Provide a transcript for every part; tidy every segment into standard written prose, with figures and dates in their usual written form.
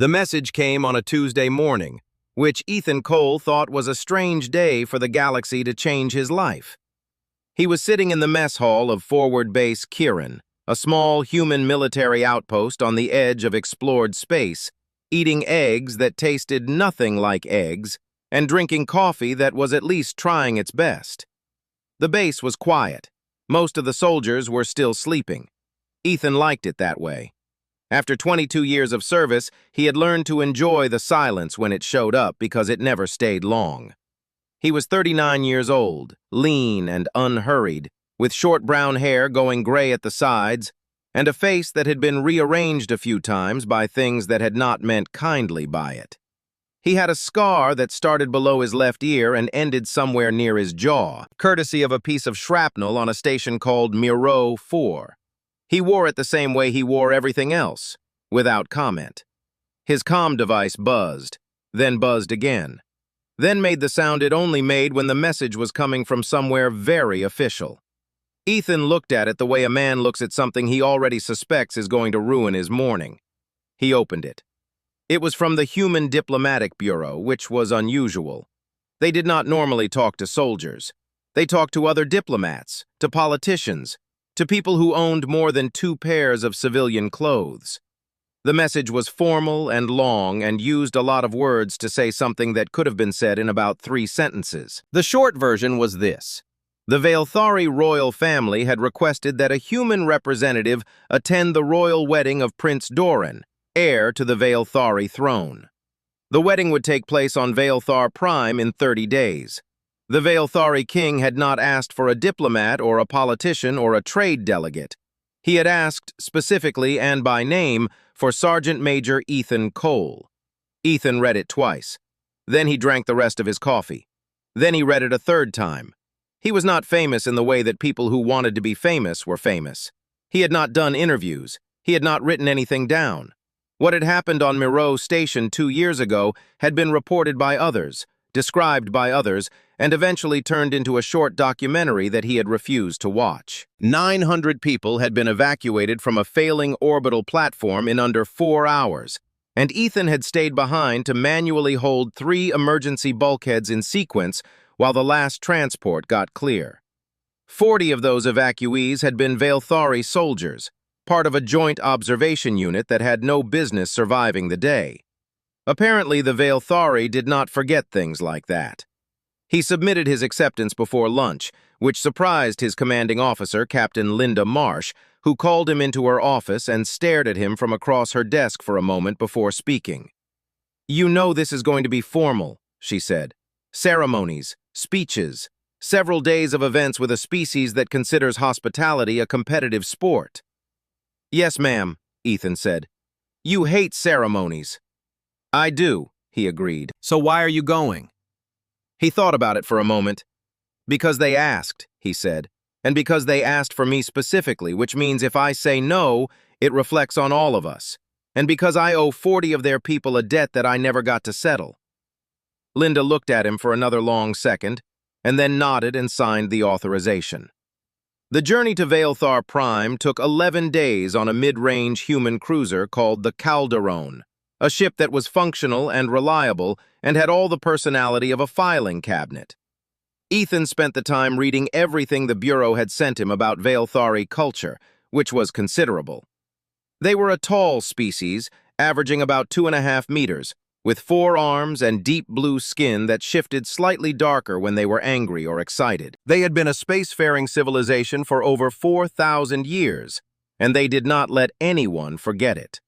The message came on a Tuesday morning, which Ethan Cole thought was a strange day for the galaxy to change his life. He was sitting in the mess hall of Forward Base Kirin, a small human military outpost on the edge of explored space, eating eggs that tasted nothing like eggs and drinking coffee that was at least trying its best. The base was quiet. Most of the soldiers were still sleeping. Ethan liked it that way. After 22 years of service, he had learned to enjoy the silence when it showed up because it never stayed long. He was 39 years old, lean and unhurried, with short brown hair going gray at the sides, and a face that had been rearranged a few times by things that had not meant kindly by it. He had a scar that started below his left ear and ended somewhere near his jaw, courtesy of a piece of shrapnel on a station called Miro 4. He wore it the same way he wore everything else, without comment. His comm device buzzed, then buzzed again, then made the sound it only made when the message was coming from somewhere very official. Ethan looked at it the way a man looks at something he already suspects is going to ruin his morning. He opened it. It was from the Human Diplomatic Bureau, which was unusual. They did not normally talk to soldiers. They talked to other diplomats, to politicians, to people who owned more than 2 pairs of civilian clothes. The message was formal and long and used a lot of words to say something that could have been said in about 3 sentences. The short version was this. The Vaelthari royal family had requested that a human representative attend the royal wedding of Prince Doran, heir to the Vaelthari throne. The wedding would take place on Vaelthar Prime in 30 days. The Vaelthari king had not asked for a diplomat or a politician or a trade delegate. He had asked, specifically and by name, for Sergeant Major Ethan Cole. Ethan read it twice. Then he drank the rest of his coffee. Then he read it a 3rd time. He was not famous in the way that people who wanted to be famous were famous. He had not done interviews. He had not written anything down. What had happened on Miro Station 2 years ago had been reported by others, described by others, and eventually turned into a short documentary that he had refused to watch. 900 people had been evacuated from a failing orbital platform in under 4 hours, and Ethan had stayed behind to manually hold 3 emergency bulkheads in sequence while the last transport got clear. 40 of those evacuees had been Vaelthari soldiers, part of a joint observation unit that had no business surviving the day. Apparently, the Vaelthari did not forget things like that. He submitted his acceptance before lunch, which surprised his commanding officer, Captain Linda Marsh, who called him into her office and stared at him from across her desk for a moment before speaking. "You know this is going to be formal," she said. "Ceremonies, speeches, several days of events with a species that considers hospitality a competitive sport." "Yes, ma'am," Ethan said. "You hate ceremonies." "I do," he agreed. "So why are you going?" He thought about it for a moment. "Because they asked," he said, "and because they asked for me specifically, which means if I say no, it reflects on all of us, and because I owe 40 of their people a debt that I never got to settle." Linda looked at him for another long second, and then nodded and signed the authorization. The journey to Vaelthar Prime took 11 days on a mid-range human cruiser called the Calderon, a ship that was functional and reliable and had all the personality of a filing cabinet. Ethan spent the time reading everything the Bureau had sent him about Vaelthari culture, which was considerable. They were a tall species, averaging about 2.5 meters, with 4 arms and deep blue skin that shifted slightly darker when they were angry or excited. They had been a spacefaring civilization for over 4,000 years, and they did not let anyone forget it.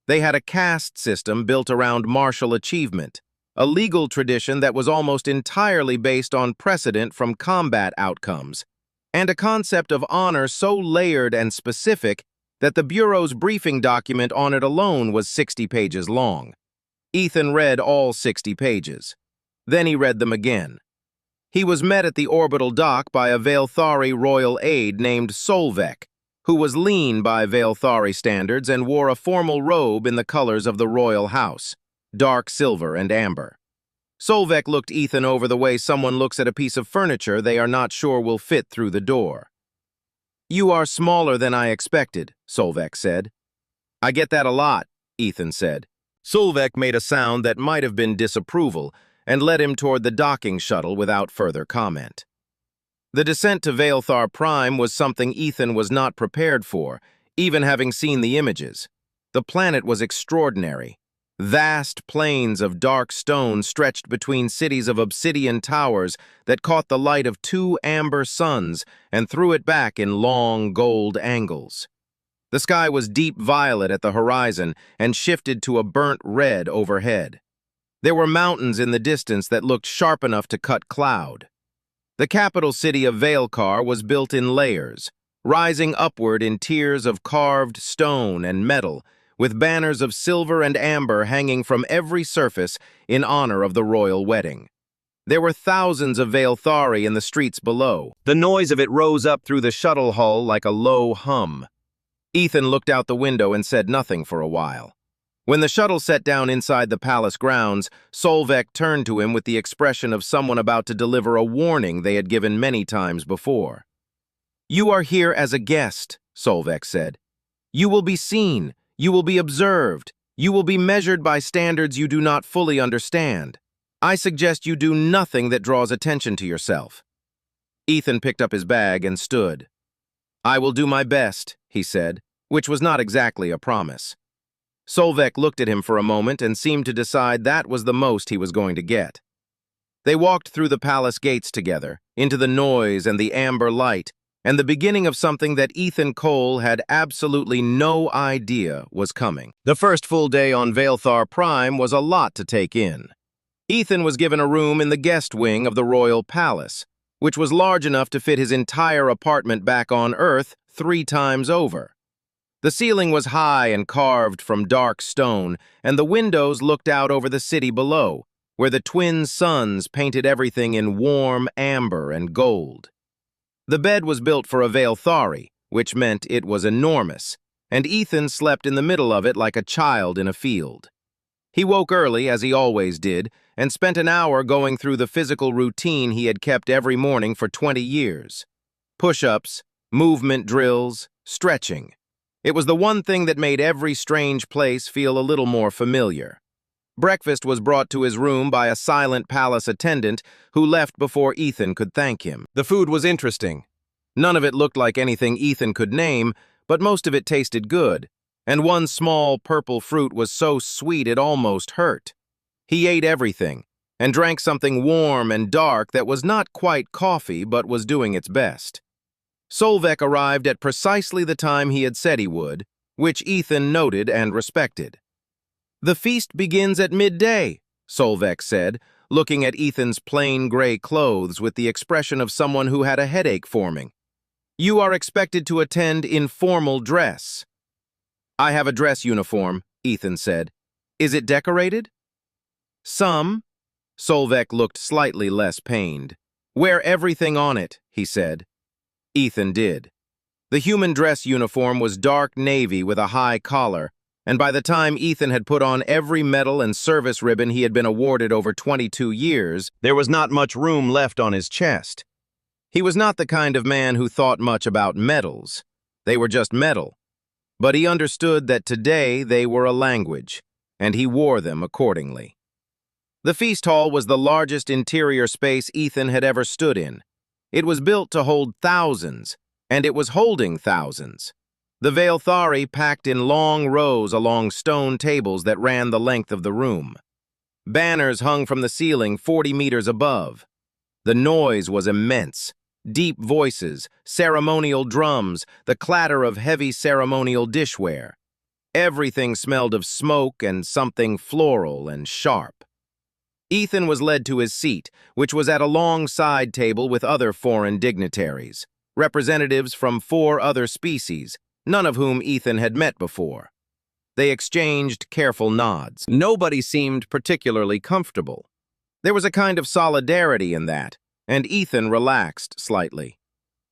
They had a caste system built around martial achievement, a legal tradition that was almost entirely based on precedent from combat outcomes, and a concept of honor so layered and specific that the Bureau's briefing document on it alone was 60 pages long. Ethan read all 60 pages. Then he read them again. He was met at the orbital dock by a Vaelthari royal aide named Solvek, who was lean by Vaelthari standards and wore a formal robe in the colors of the royal house, dark silver and amber. Solvek looked Ethan over the way someone looks at a piece of furniture they are not sure will fit through the door. "You are smaller than I expected," Solvek said. "I get that a lot," Ethan said. Solvek made a sound that might have been disapproval and led him toward the docking shuttle without further comment. The descent to Vaelthar Prime was something Ethan was not prepared for, even having seen the images. The planet was extraordinary. Vast plains of dark stone stretched between cities of obsidian towers that caught the light of two amber suns and threw it back in long gold angles. The sky was deep violet at the horizon and shifted to a burnt red overhead. There were mountains in the distance that looked sharp enough to cut cloud. The capital city of Vaelkar was built in layers, rising upward in tiers of carved stone and metal, with banners of silver and amber hanging from every surface in honor of the royal wedding. There were thousands of Vaelthari in the streets below. The noise of it rose up through the shuttle hull like a low hum. Ethan looked out the window and said nothing for a while. When the shuttle set down inside the palace grounds, Solvek turned to him with the expression of someone about to deliver a warning they had given many times before. "You are here as a guest," Solvek said. "You will be seen. You will be observed. You will be measured by standards you do not fully understand. I suggest you do nothing that draws attention to yourself." Ethan picked up his bag and stood. "I will do my best," he said, which was not exactly a promise. Solvek looked at him for a moment and seemed to decide that was the most he was going to get. They walked through the palace gates together, into the noise and the amber light, and the beginning of something that Ethan Cole had absolutely no idea was coming. The first full day on Vaelthar Prime was a lot to take in. Ethan was given a room in the guest wing of the royal palace, which was large enough to fit his entire apartment back on Earth 3 times over. The ceiling was high and carved from dark stone, and the windows looked out over the city below, where the twin suns painted everything in warm amber and gold. The bed was built for a Vaelthari, which meant it was enormous, and Ethan slept in the middle of it like a child in a field. He woke early, as he always did, and spent an hour going through the physical routine he had kept every morning for 20 years. Push-ups, movement drills, stretching. It was the one thing that made every strange place feel a little more familiar. Breakfast was brought to his room by a silent palace attendant who left before Ethan could thank him. The food was interesting. None of it looked like anything Ethan could name, but most of it tasted good, and one small purple fruit was so sweet it almost hurt. He ate everything, and drank something warm and dark that was not quite coffee but was doing its best. Solvek arrived at precisely the time he had said he would, which Ethan noted and respected. "The feast begins at midday," Solvek said, looking at Ethan's plain gray clothes with the expression of someone who had a headache forming. "You are expected to attend in formal dress." "I have a dress uniform," Ethan said. "Is it decorated?" "Some." Solvek looked slightly less pained. "Wear everything on it," he said. Ethan did. The human dress uniform was dark navy with a high collar, and by the time Ethan had put on every medal and service ribbon he had been awarded over 22 years, there was not much room left on his chest. He was not the kind of man who thought much about medals. They were just metal. But he understood that today they were a language, and he wore them accordingly. The feast hall was the largest interior space Ethan had ever stood in. It was built to hold thousands, and it was holding thousands. The Vaelthari packed in long rows along stone tables that ran the length of the room. Banners hung from the ceiling 40 meters above. The noise was immense. Deep voices, ceremonial drums, the clatter of heavy ceremonial dishware. Everything smelled of smoke and something floral and sharp. Ethan was led to his seat, which was at a long side table with other foreign dignitaries, representatives from 4 other species, none of whom Ethan had met before. They exchanged careful nods. Nobody seemed particularly comfortable. There was a kind of solidarity in that, and Ethan relaxed slightly.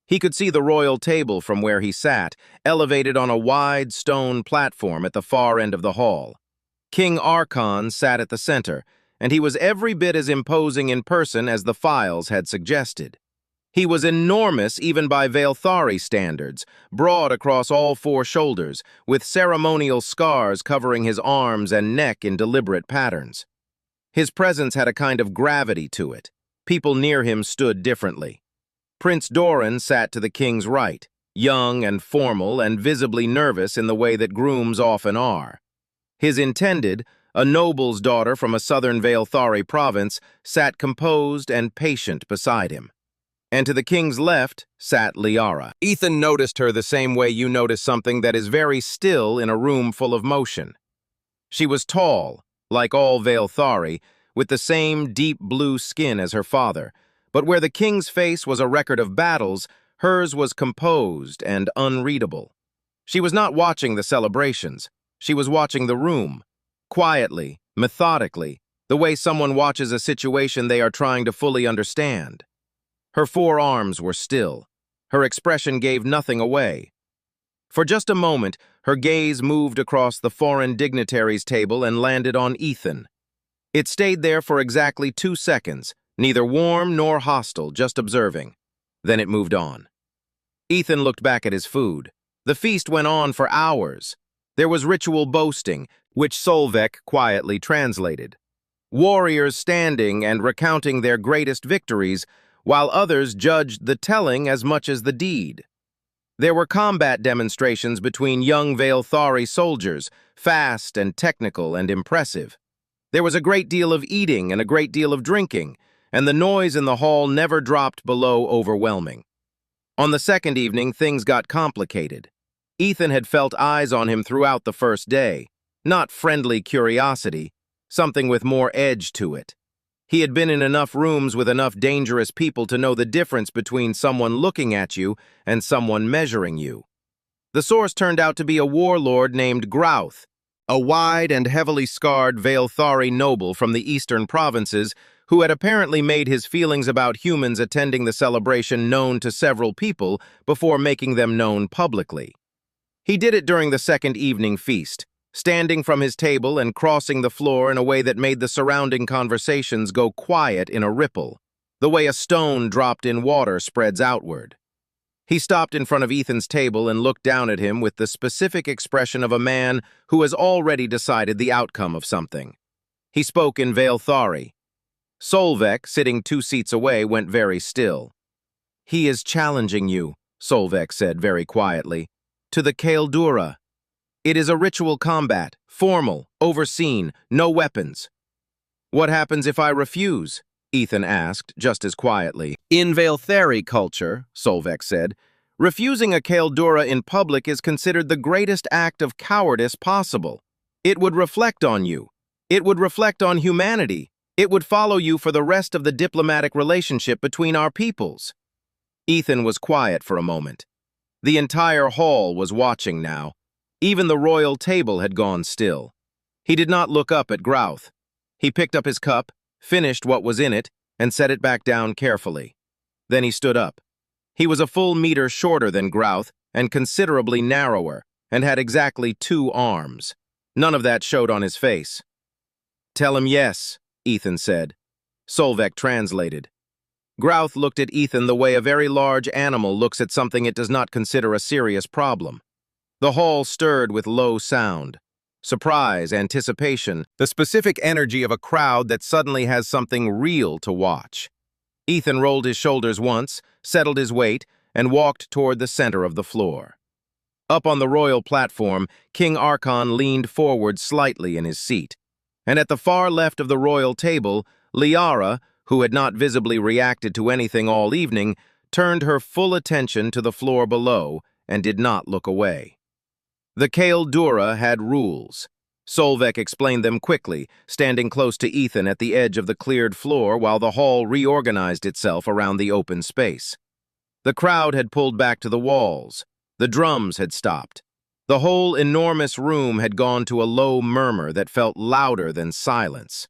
He could see the royal table from where he sat, elevated on a wide stone platform at the far end of the hall. King Archon sat at the center, and he was every bit as imposing in person as the files had suggested. He was enormous even by Veilthari standards, broad across all four shoulders, with ceremonial scars covering his arms and neck in deliberate patterns. His presence had a kind of gravity to it. People near him stood differently. Prince Doran sat to the king's right, young and formal and visibly nervous in the way that grooms often are. His intended, a noble's daughter from a southern Veilthari province, sat composed and patient beside him. And to the king's left sat Liara. Ethan noticed her the same way you notice something that is very still in a room full of motion. She was tall, like all Veilthari, with the same deep blue skin as her father, but where the king's face was a record of battles, hers was composed and unreadable. She was not watching the celebrations. She was watching the room, quietly, methodically, the way someone watches a situation they are trying to fully understand. Her four arms were still. Her expression gave nothing away. For just a moment, her gaze moved across the foreign dignitaries' table and landed on Ethan. It stayed there for exactly 2 seconds, neither warm nor hostile, just observing. Then it moved on. Ethan looked back at his food. The feast went on for hours. There was ritual boasting, which Solvek quietly translated. Warriors standing and recounting their greatest victories, while others judged the telling as much as the deed. There were combat demonstrations between young Veilthari soldiers, fast and technical and impressive. There was a great deal of eating and a great deal of drinking, and the noise in the hall never dropped below overwhelming. On the second evening, things got complicated. Ethan had felt eyes on him throughout the first day, not friendly curiosity, something with more edge to it. He had been in enough rooms with enough dangerous people to know the difference between someone looking at you and someone measuring you. The source turned out to be a warlord named Grouth, a wide and heavily scarred Veilthari noble from the eastern provinces who had apparently made his feelings about humans attending the celebration known to several people before making them known publicly. He did it during the second evening feast, standing from his table and crossing the floor in a way that made the surrounding conversations go quiet in a ripple, the way a stone dropped in water spreads outward. He stopped in front of Ethan's table and looked down at him with the specific expression of a man who has already decided the outcome of something. He spoke in Veilthari. Solvek, sitting 2 seats away, went very still. "He is challenging you," Solvek said very quietly, "to the Kaldura. It is a ritual combat, formal, overseen, no weapons." "What happens if I refuse?" Ethan asked, just as quietly. "In Veilthari culture," Solvek said, "refusing a Kaldura in public is considered the greatest act of cowardice possible. It would reflect on you. It would reflect on humanity. It would follow you for the rest of the diplomatic relationship between our peoples." Ethan was quiet for a moment. The entire hall was watching now. Even the royal table had gone still. He did not look up at Grouth. He picked up his cup, finished what was in it, and set it back down carefully. Then he stood up. He was a full meter shorter than Grouth and considerably narrower, and had exactly 2 arms. None of that showed on his face. "Tell him yes," Ethan said. Solvek translated. Grouth looked at Ethan the way a very large animal looks at something it does not consider a serious problem. The hall stirred with low sound. Surprise, anticipation, the specific energy of a crowd that suddenly has something real to watch. Ethan rolled his shoulders once, settled his weight, and walked toward the center of the floor. Up on the royal platform, King Archon leaned forward slightly in his seat. And at the far left of the royal table, Liara, who had not visibly reacted to anything all evening, turned her full attention to the floor below and did not look away. The Kaldura had rules. Solvek explained them quickly, standing close to Ethan at the edge of the cleared floor while the hall reorganized itself around the open space. The crowd had pulled back to the walls. The drums had stopped. The whole enormous room had gone to a low murmur that felt louder than silence.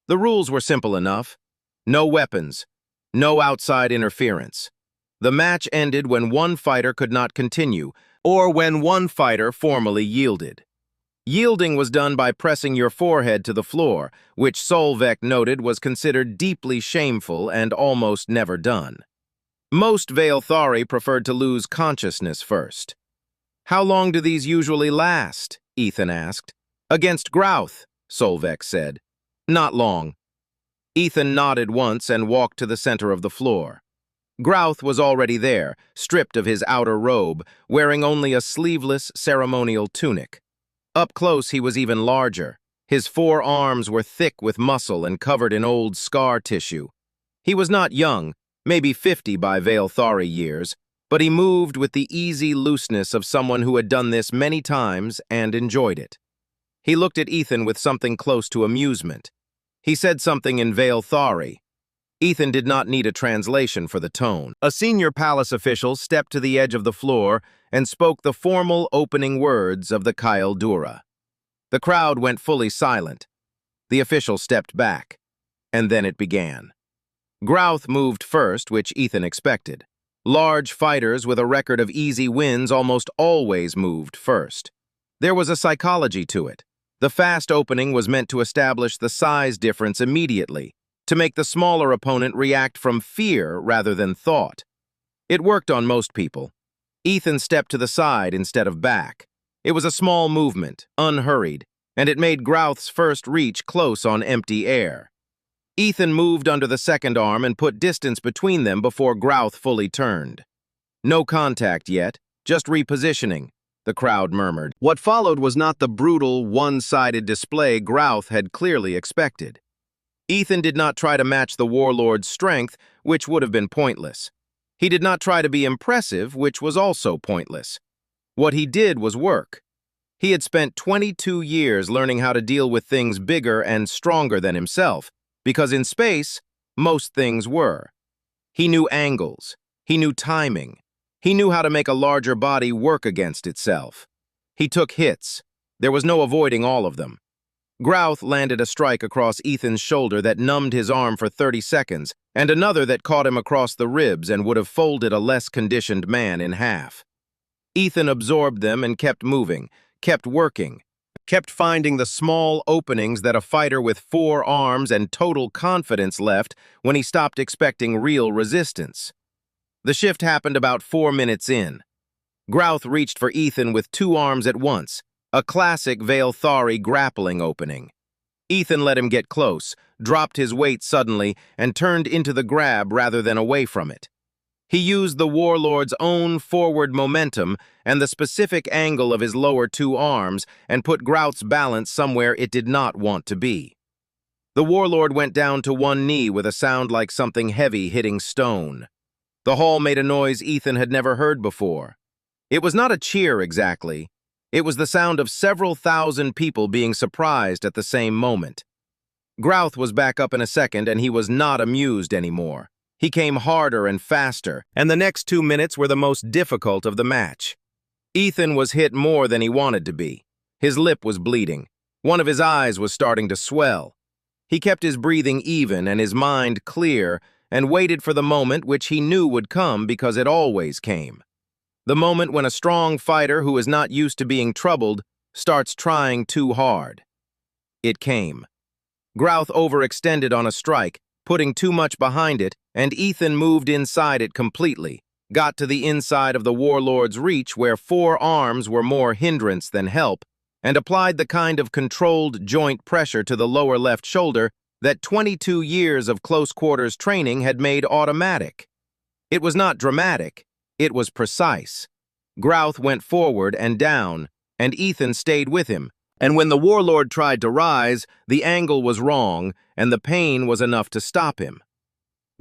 The rules were simple enough. No weapons. No outside interference. The match ended when one fighter could not continue, or when one fighter formally yielded. Yielding was done by pressing your forehead to the floor, which Solvek noted was considered deeply shameful and almost never done. Most Veilthari preferred to lose consciousness first. "How long do these usually last?" Ethan asked. "Against Grouth," Solveig said. "Not long." Ethan nodded once and walked to the center of the floor. Grouth was already there, stripped of his outer robe, wearing only a sleeveless ceremonial tunic. Up close he was even larger. His 4 arms were thick with muscle and covered in old scar tissue. He was not young, maybe 50 by Veilthari years, but he moved with the easy looseness of someone who had done this many times and enjoyed it. He looked at Ethan with something close to amusement. He said something in Veilthari. Ethan did not need a translation for the tone. A senior palace official stepped to the edge of the floor and spoke the formal opening words of the Kyle Dura. The crowd went fully silent. The official stepped back, and then it began. Grouth moved first, which Ethan expected. Large fighters with a record of easy wins almost always moved first. There was a psychology to it. The fast opening was meant to establish the size difference immediately, to make the smaller opponent react from fear rather than thought. It worked on most people. Ethan stepped to the side instead of back. It was a small movement, unhurried, and it made Grouth's first reach close on empty air. Ethan moved under the second arm and put distance between them before Grouth fully turned. "No contact yet, just repositioning," the crowd murmured. What followed was not the brutal, one-sided display Grouth had clearly expected. Ethan did not try to match the warlord's strength, which would have been pointless. He did not try to be impressive, which was also pointless. What he did was work. He had spent 22 years learning how to deal with things bigger and stronger than himself, because in space, most things were. He knew angles. He knew timing. He knew how to make a larger body work against itself. He took hits. There was no avoiding all of them. Grouth landed a strike across Ethan's shoulder that numbed his arm for 30 seconds, and another that caught him across the ribs and would have folded a less conditioned man in half. Ethan absorbed them and kept moving, kept working, kept finding the small openings that a fighter with 4 arms and total confidence left when he stopped expecting real resistance. The shift happened about 4 minutes in. Grouth reached for Ethan with 2 arms at once, a classic Veilthari grappling opening. Ethan let him get close, dropped his weight suddenly, and turned into the grab rather than away from it. He used the warlord's own forward momentum and the specific angle of his lower 2 arms and put Grouth's balance somewhere it did not want to be. The warlord went down to one knee with a sound like something heavy hitting stone. The hall made a noise Ethan had never heard before. It was not a cheer exactly. It was the sound of several thousand people being surprised at the same moment. Grouth was back up in a second, and he was not amused anymore. He came harder and faster, and the next 2 minutes were the most difficult of the match. Ethan was hit more than he wanted to be. His lip was bleeding. One of his eyes was starting to swell. He kept his breathing even and his mind clear and waited for the moment which he knew would come because it always came. The moment when a strong fighter who is not used to being troubled starts trying too hard. It came. Grouth overextended on a strike, putting too much behind it, and Ethan moved inside it completely, got to the inside of the warlord's reach where 4 arms were more hindrance than help, and applied the kind of controlled joint pressure to the lower left shoulder that 22 years of close-quarters training had made automatic. It was not dramatic, it was precise. Grouth went forward and down, and Ethan stayed with him, and when the warlord tried to rise, the angle was wrong, and the pain was enough to stop him.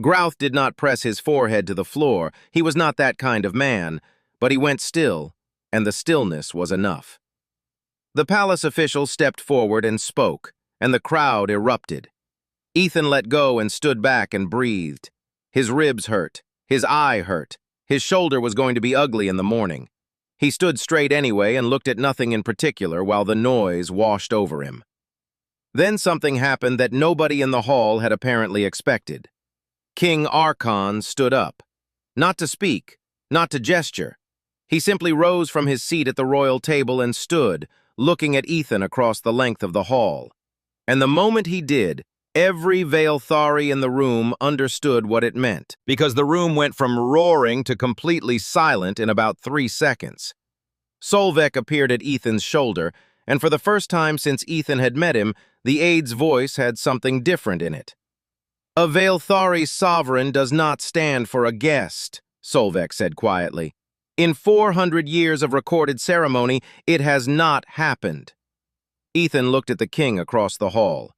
Grouth did not press his forehead to the floor. He was not that kind of man, but he went still, and the stillness was enough. The palace official stepped forward and spoke, and the crowd erupted. Ethan let go and stood back and breathed. His ribs hurt. His eye hurt. His shoulder was going to be ugly in the morning. He stood straight anyway and looked at nothing in particular while the noise washed over him. Then something happened that nobody in the hall had apparently expected. King Archon stood up. Not to speak, not to gesture. He simply rose from his seat at the royal table and stood, looking at Ethan across the length of the hall. And the moment he did, Every Veilthari in the room understood what it meant, because the room went from roaring to completely silent in about 3 seconds. Solvek appeared at Ethan's shoulder, and for the first time since Ethan had met him, the aide's voice had something different in it. "A Veilthari sovereign does not stand for a guest," Solvek said quietly. "In 400 years of recorded ceremony, it has not happened." Ethan looked at the king across the hall.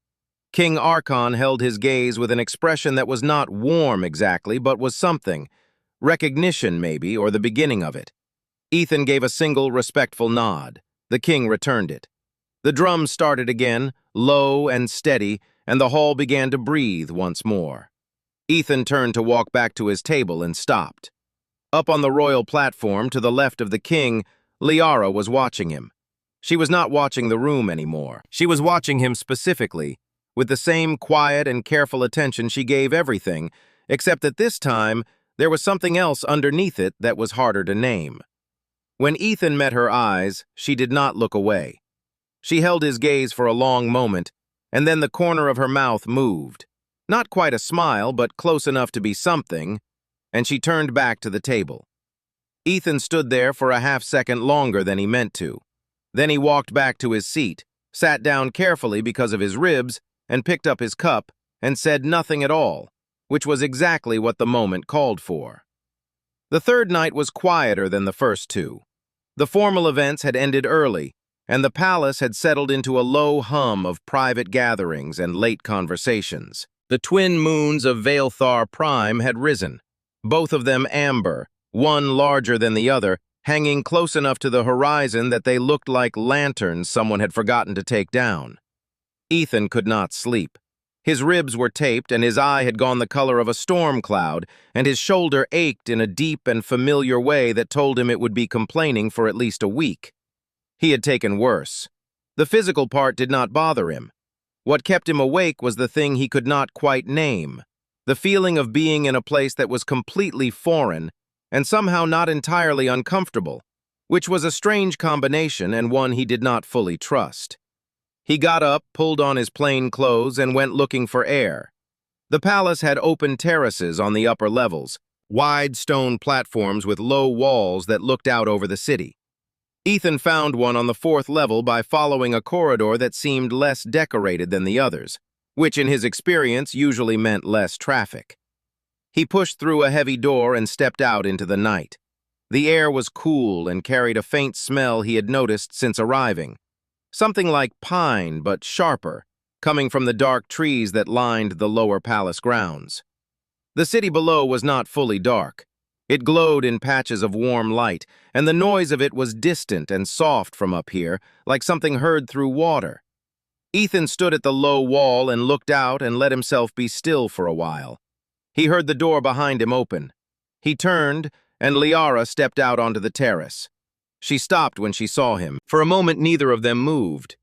King Archon held his gaze with an expression that was not warm exactly, but was something. Recognition, maybe, or the beginning of it. Ethan gave a single respectful nod. The king returned it. The drums started again, low and steady, and the hall began to breathe once more. Ethan turned to walk back to his table and stopped. Up on the royal platform, to the left of the king, Liara was watching him. She was not watching the room anymore. She was watching him specifically, with the same quiet and careful attention she gave everything, except that this time there was something else underneath it that was harder to name. When Ethan met her eyes, she did not look away. She held his gaze for a long moment, and then the corner of her mouth moved. Not quite a smile, but close enough to be something, and she turned back to the table. Ethan stood there for a half-second longer than he meant to. Then he walked back to his seat, sat down carefully because of his ribs, and picked up his cup and said nothing at all, which was exactly what the moment called for. The third night was quieter than the first two. The formal events had ended early, and the palace had settled into a low hum of private gatherings and late conversations. The twin moons of Veilthar Prime had risen, both of them amber, one larger than the other, hanging close enough to the horizon that they looked like lanterns someone had forgotten to take down. Ethan could not sleep. His ribs were taped, and his eye had gone the color of a storm cloud, and his shoulder ached in a deep and familiar way that told him it would be complaining for at least a week. He had taken worse. The physical part did not bother him. What kept him awake was the thing he could not quite name, the feeling of being in a place that was completely foreign and somehow not entirely uncomfortable, which was a strange combination and one he did not fully trust. He got up, pulled on his plain clothes, and went looking for air. The palace had open terraces on the upper levels, wide stone platforms with low walls that looked out over the city. Ethan found one on the 4th level by following a corridor that seemed less decorated than the others, which in his experience usually meant less traffic. He pushed through a heavy door and stepped out into the night. The air was cool and carried a faint smell he had noticed since arriving. Something like pine, but sharper, coming from the dark trees that lined the lower palace grounds. The city below was not fully dark. It glowed in patches of warm light, and the noise of it was distant and soft from up here, like something heard through water. Ethan stood at the low wall and looked out and let himself be still for a while. He heard the door behind him open. He turned, and Liara stepped out onto the terrace. She stopped when she saw him. For a moment, neither of them moved.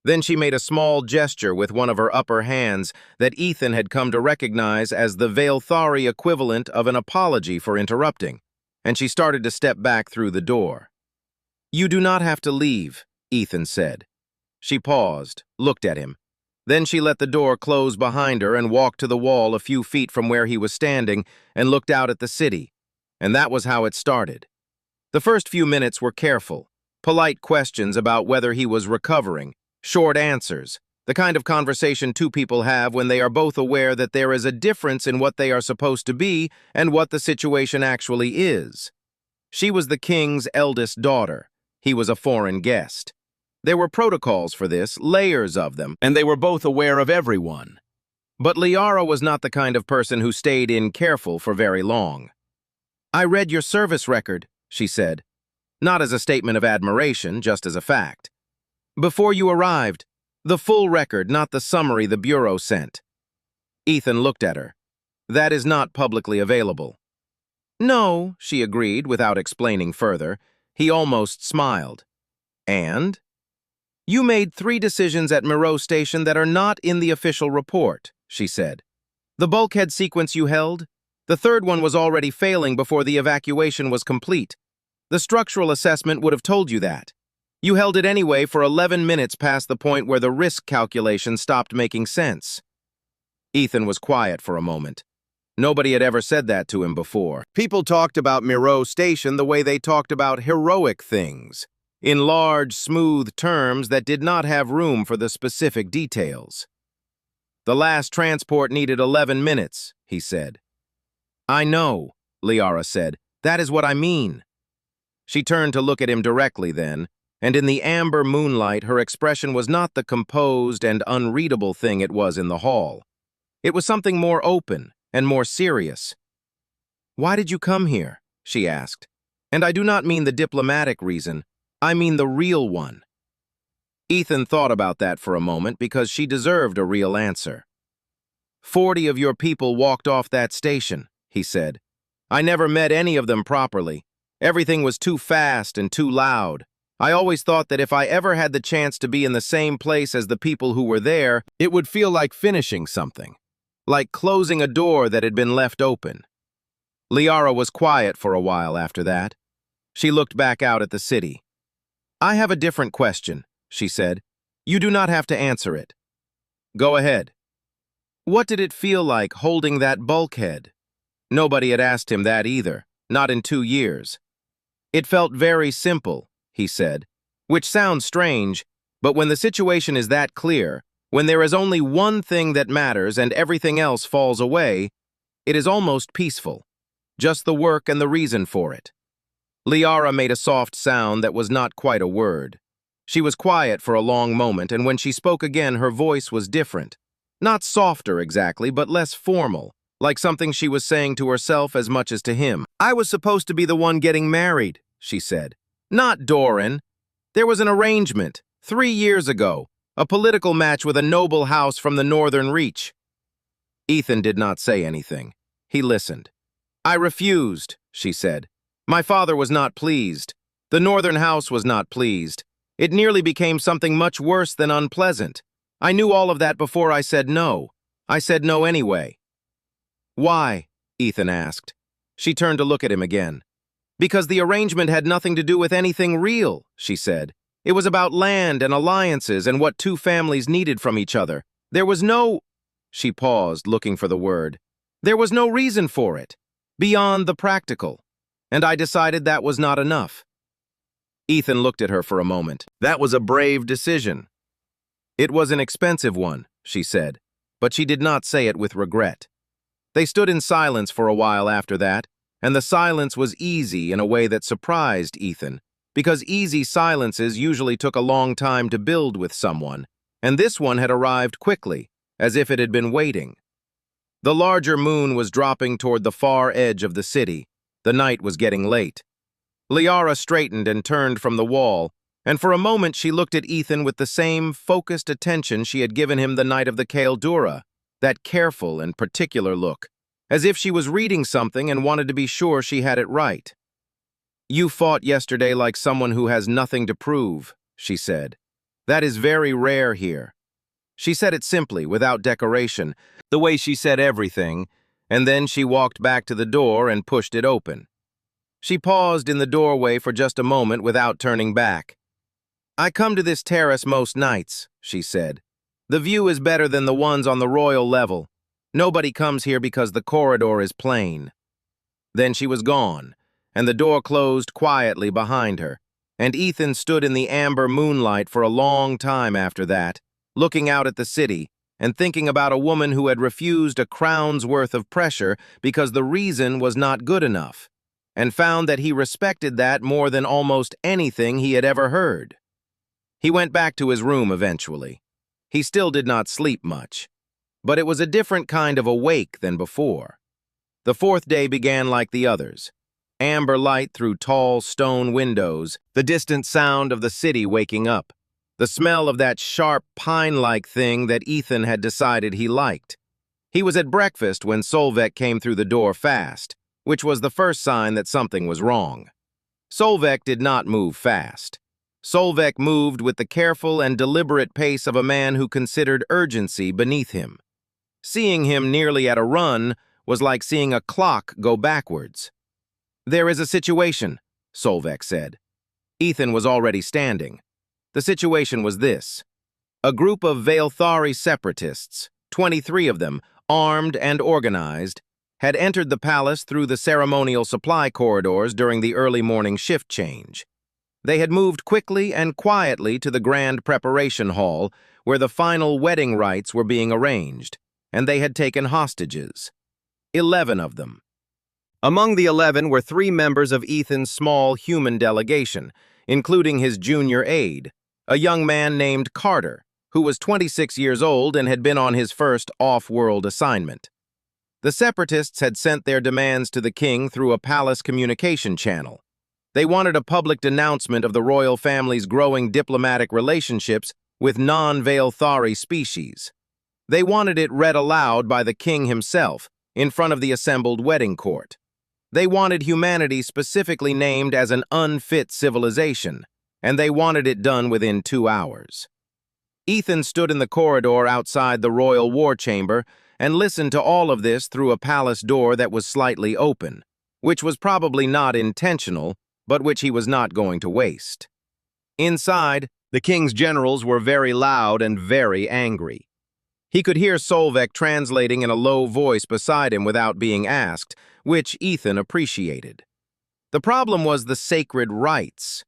Then she made a small gesture with one of her upper hands that Ethan had come to recognize as the Veilthari equivalent of an apology for interrupting, and she started to step back through the door. "You do not have to leave," Ethan said. She paused, looked at him. Then she let the door close behind her and walked to the wall a few feet from where he was standing and looked out at the city. And that was how it started. The first few minutes were careful, polite questions about whether he was recovering, short answers, the kind of conversation two people have when they are both aware that there is a difference in what they are supposed to be and what the situation actually is. She was the king's eldest daughter. He was a foreign guest. There were protocols for this, layers of them, and they were both aware of everyone. But Liara was not the kind of person who stayed in careful for very long. "I read your service record," she said, not as a statement of admiration, just as a fact. "Before you arrived, the full record, not the summary the Bureau sent." Ethan looked at her. "That is not publicly available." "No," she agreed without explaining further. He almost smiled. "And?" "You made 3 decisions at Moreau Station that are not in the official report," she said. "The bulkhead sequence you held, the 3rd one was already failing before the evacuation was complete. The structural assessment would have told you that. You held it anyway for 11 minutes past the point where the risk calculation stopped making sense." Ethan was quiet for a moment. Nobody had ever said that to him before. People talked about Miro Station the way they talked about heroic things, in large, smooth terms that did not have room for the specific details. The last transport needed 11 minutes, he said. I know, Liara said. That is what I mean. She turned to look at him directly then, and in the amber moonlight her expression was not the composed and unreadable thing it was in the hall. It was something more open and more serious. Why did you come here? She asked. And I do not mean the diplomatic reason, I mean the real one. Ethan thought about that for a moment because she deserved a real answer. 40 of your people walked off that station, he said. I never met any of them properly. Everything was too fast and too loud. I always thought that if I ever had the chance to be in the same place as the people who were there, it would feel like finishing something, like closing a door that had been left open. Liara was quiet for a while after that. She looked back out at the city. I have a different question, she said. You do not have to answer it. Go ahead. What did it feel like holding that bulkhead? Nobody had asked him that either, not in 2 years. It felt very simple, he said, which sounds strange, but when the situation is that clear, when there is only one thing that matters and everything else falls away, it is almost peaceful. Just the work and the reason for it. Liara made a soft sound that was not quite a word. She was quiet for a long moment, and when she spoke again, her voice was different. Not softer exactly, but less formal, like something she was saying to herself as much as to him. I was supposed to be the one getting married, she said. Not Doran. There was an arrangement, 3 years ago, a political match with a noble house from the Northern Reach. Ethan did not say anything. He listened. I refused, she said. My father was not pleased. The Northern House was not pleased. It nearly became something much worse than unpleasant. I knew all of that before I said no. I said no anyway. Why? Ethan asked. She turned to look at him again. Because the arrangement had nothing to do with anything real, she said. It was about land and alliances and what 2 families needed from each other. There was no... She paused, looking for the word. There was no reason for it, beyond the practical. And I decided that was not enough. Ethan looked at her for a moment. That was a brave decision. It was an expensive one, she said, but she did not say it with regret. They stood in silence for a while after that, and the silence was easy in a way that surprised Ethan, because easy silences usually took a long time to build with someone, and this one had arrived quickly, as if it had been waiting. The larger moon was dropping toward the far edge of the city. The night was getting late. Liara straightened and turned from the wall, and for a moment she looked at Ethan with the same focused attention she had given him the night of the Caldura, that careful and particular look, as if she was reading something and wanted to be sure she had it right. You fought yesterday like someone who has nothing to prove, she said. That is very rare here. She said it simply, without decoration, the way she said everything, and then she walked back to the door and pushed it open. She paused in the doorway for just a moment without turning back. I come to this terrace most nights, she said. The view is better than the ones on the royal level. Nobody comes here because the corridor is plain. Then she was gone, and the door closed quietly behind her, and Ethan stood in the amber moonlight for a long time after that, looking out at the city and thinking about a woman who had refused a crown's worth of pressure because the reason was not good enough, and found that he respected that more than almost anything he had ever heard. He went back to his room eventually. He still did not sleep much, but it was a different kind of awake than before. The 4th day began like the others. Amber light through tall stone windows, the distant sound of the city waking up, the smell of that sharp pine-like thing that Ethan had decided he liked. He was at breakfast when Solveig came through the door fast, which was the first sign that something was wrong. Solveig did not move fast. Solveig moved with the careful and deliberate pace of a man who considered urgency beneath him. Seeing him nearly at a run was like seeing a clock go backwards. There is a situation, Solveig said. Ethan was already standing. The situation was this. A group of Veilthari separatists, 23 of them, armed and organized, had entered the palace through the ceremonial supply corridors during the early morning shift change. They had moved quickly and quietly to the grand preparation hall, where the final wedding rites were being arranged, and they had taken hostages. 11 of them. Among the 11 were 3 members of Ethan's small human delegation, including his junior aide, a young man named Carter, who was 26 years old and had been on his first off-world assignment. The Separatists had sent their demands to the king through a palace communication channel. They wanted a public denouncement of the royal family's growing diplomatic relationships with non-Veilthari species. They wanted it read aloud by the king himself, in front of the assembled wedding court. They wanted humanity specifically named as an unfit civilization, and they wanted it done within 2 hours. Ethan stood in the corridor outside the royal war chamber and listened to all of this through a palace door that was slightly open, which was probably not intentional, but which he was not going to waste. Inside, the king's generals were very loud and very angry. He could hear Solvek translating in a low voice beside him without being asked, which Ethan appreciated. The problem was the sacred rites.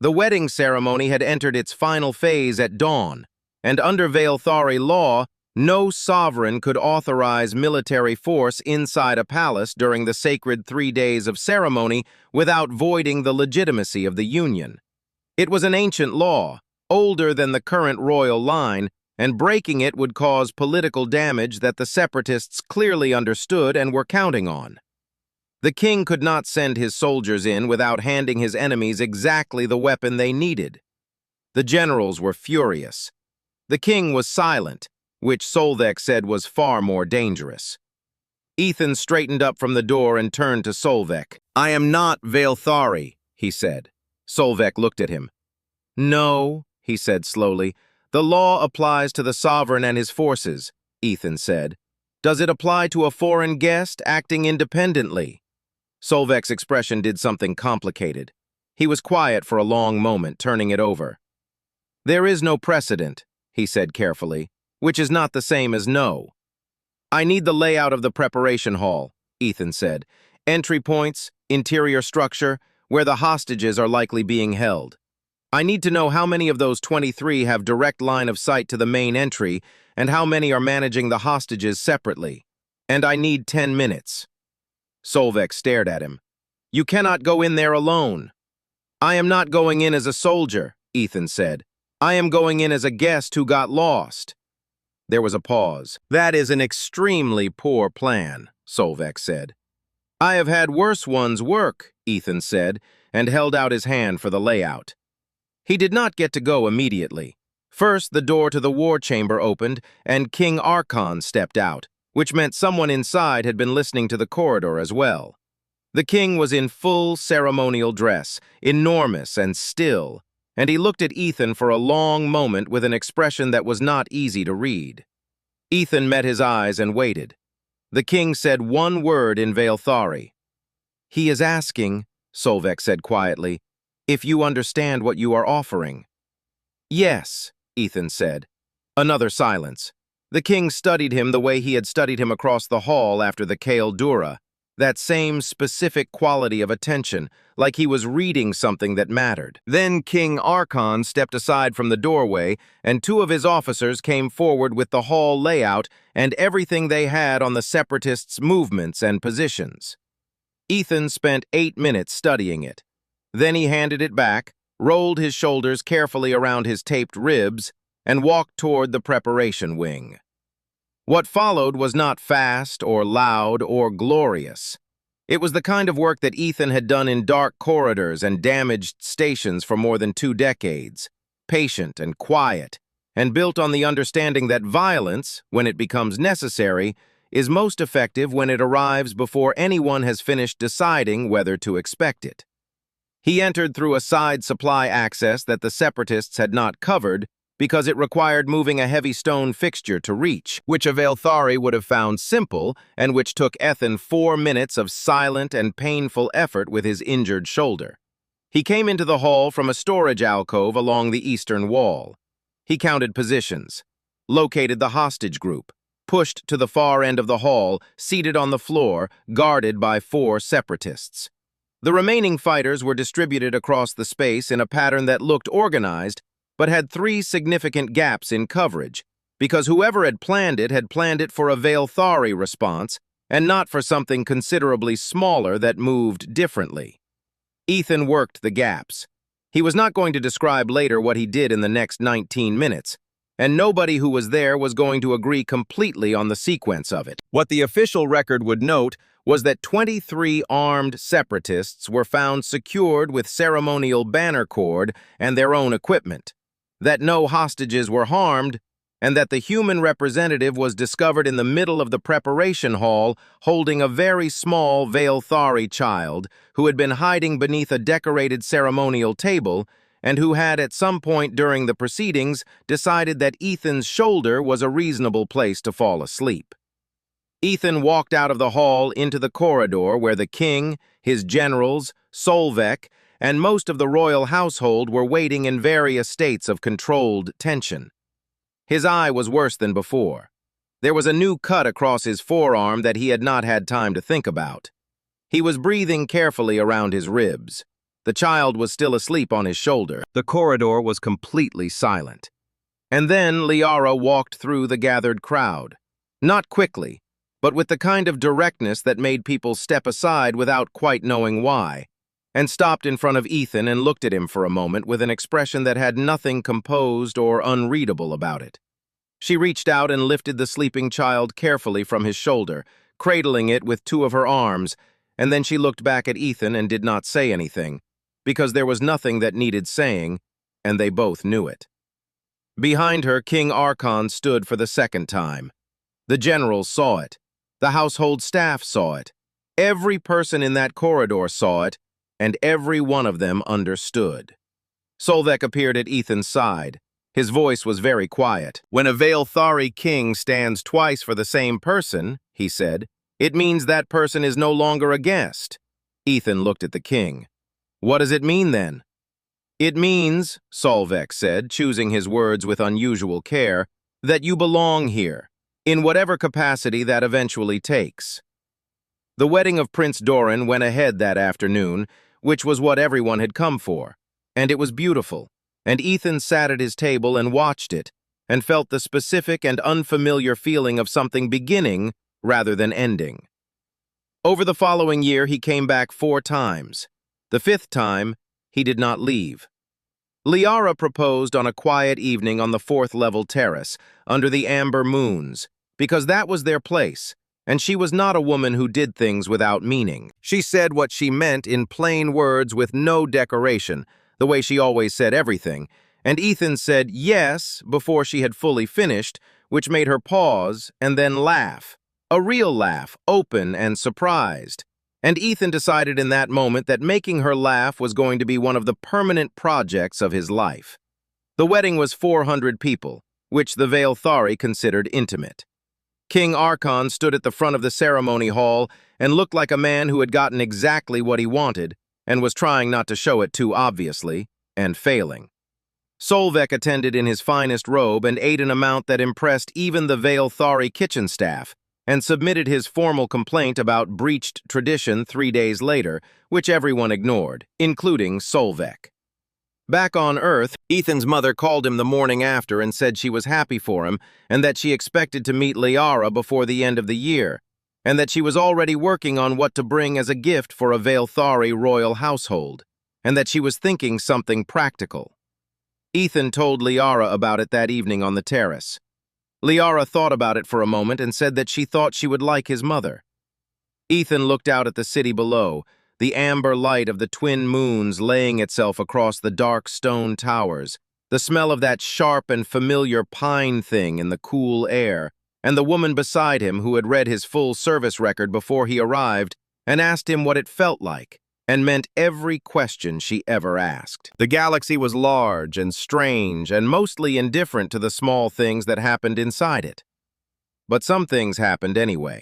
The wedding ceremony had entered its final phase at dawn, and under Veilthari law, no sovereign could authorize military force inside a palace during the sacred 3 days of ceremony without voiding the legitimacy of the union. It was an ancient law, older than the current royal line, and breaking it would cause political damage that the Separatists clearly understood and were counting on. The king could not send his soldiers in without handing his enemies exactly the weapon they needed. The generals were furious. The king was silent, which Solvek said was far more dangerous. Ethan straightened up from the door and turned to Solvek. "I am not Veilthari," he said. Solvek looked at him. "No," he said slowly. "The law applies to the sovereign and his forces," Ethan said. "Does it apply to a foreign guest acting independently?" Solvek's expression did something complicated. He was quiet for a long moment, turning it over. "There is no precedent," he said carefully, "which is not the same as no." "I need the layout of the preparation hall," Ethan said. "Entry points, interior structure, where the hostages are likely being held. I need to know how many of those 23 have direct line of sight to the main entry and how many are managing the hostages separately. And I need 10 minutes. Solvek stared at him. "You cannot go in there alone." "I am not going in as a soldier," Ethan said. "I am going in as a guest who got lost." There was a pause. "That is an extremely poor plan," Solvek said. "I have had worse ones work," Ethan said, and held out his hand for the layout. He did not get to go immediately. First, the door to the war chamber opened, and King Archon stepped out, which meant someone inside had been listening to the corridor as well. The king was in full ceremonial dress, enormous and still, and he looked at Ethan for a long moment with an expression that was not easy to read. Ethan met his eyes and waited. The king said one word in Veilthari. "He is asking," Solvek said quietly, "if you understand what you are offering." "Yes," Ethan said. Another silence. The king studied him the way he had studied him across the hall after the Kale Dura, that same specific quality of attention, like he was reading something that mattered. Then King Archon stepped aside from the doorway, and 2 of his officers came forward with the hall layout and everything they had on the Separatists' movements and positions. Ethan spent 8 minutes studying it. Then he handed it back, rolled his shoulders carefully around his taped ribs, and walked toward the preparation wing. What followed was not fast or loud or glorious. It was the kind of work that Ethan had done in dark corridors and damaged stations for more than 2 decades, patient and quiet, and built on the understanding that violence, when it becomes necessary, is most effective when it arrives before anyone has finished deciding whether to expect it. He entered through a side supply access that the Separatists had not covered because it required moving a heavy stone fixture to reach, which a Veilthari would have found simple and which took Ethan 4 minutes of silent and painful effort with his injured shoulder. He came into the hall from a storage alcove along the eastern wall. He counted positions, located the hostage group, pushed to the far end of the hall, seated on the floor, guarded by 4 separatists. The remaining fighters were distributed across the space in a pattern that looked organized, but had 3 significant gaps in coverage, because whoever had planned it for a Veilthari response, and not for something considerably smaller that moved differently. Ethan worked the gaps. He was not going to describe later what he did in the next 19 minutes, and nobody who was there was going to agree completely on the sequence of it. What the official record would note was that 23 armed separatists were found secured with ceremonial banner cord and their own equipment, that no hostages were harmed, and that the human representative was discovered in the middle of the preparation hall holding a very small Veilthari child who had been hiding beneath a decorated ceremonial table and who had at some point during the proceedings decided that Ethan's shoulder was a reasonable place to fall asleep. Ethan walked out of the hall into the corridor where the king, his generals, Solvek, and most of the royal household were waiting in various states of controlled tension. His eye was worse than before. There was a new cut across his forearm that he had not had time to think about. He was breathing carefully around his ribs. The child was still asleep on his shoulder. The corridor was completely silent. And then Liara walked through the gathered crowd. Not quickly, but with the kind of directness that made people step aside without quite knowing why, and stopped in front of Ethan and looked at him for a moment with an expression that had nothing composed or unreadable about it. She reached out and lifted the sleeping child carefully from his shoulder, cradling it with 2 of her arms, and then she looked back at Ethan and did not say anything, because there was nothing that needed saying, and they both knew it. Behind her, King Archon stood for the second time. The generals saw it. The household staff saw it. Every person in that corridor saw it, and every one of them understood. Solvek appeared at Ethan's side. His voice was very quiet. "When a Veilthari king stands twice for the same person," he said, "it means that person is no longer a guest." Ethan looked at the king. "What does it mean then?" "It means," Solvek said, choosing his words with unusual care, "that you belong here, in whatever capacity that eventually takes." The wedding of Prince Doran went ahead that afternoon, which was what everyone had come for, and it was beautiful, and Ethan sat at his table and watched it, and felt the specific and unfamiliar feeling of something beginning rather than ending. Over the following year, he came back 4 times. The 5th time, he did not leave. Liara proposed on a quiet evening on the 4th-level terrace, under the amber moons, because that was their place, and she was not a woman who did things without meaning. She said what she meant in plain words with no decoration, the way she always said everything, and Ethan said yes before she had fully finished, which made her pause and then laugh. A real laugh, open and surprised. And Ethan decided in that moment that making her laugh was going to be one of the permanent projects of his life. The wedding was 400 people, which the Veilthari considered intimate. King Archon stood at the front of the ceremony hall and looked like a man who had gotten exactly what he wanted and was trying not to show it too obviously, and failing. Solvek attended in his finest robe and ate an amount that impressed even the Veilthari kitchen staff, and submitted his formal complaint about breached tradition 3 days later, which everyone ignored, including Solvek. Back on Earth, Ethan's mother called him the morning after and said she was happy for him and that she expected to meet Liara before the end of the year, and that she was already working on what to bring as a gift for a Veilthari royal household, and that she was thinking something practical. Ethan told Liara about it that evening on the terrace. Liara thought about it for a moment and said that she thought she would like his mother. Ethan looked out at the city below, the amber light of the twin moons laying itself across the dark stone towers, the smell of that sharp and familiar pine thing in the cool air, and the woman beside him who had read his full service record before he arrived and asked him what it felt like, and meant every question she ever asked. The galaxy was large and strange and mostly indifferent to the small things that happened inside it. But some things happened anyway.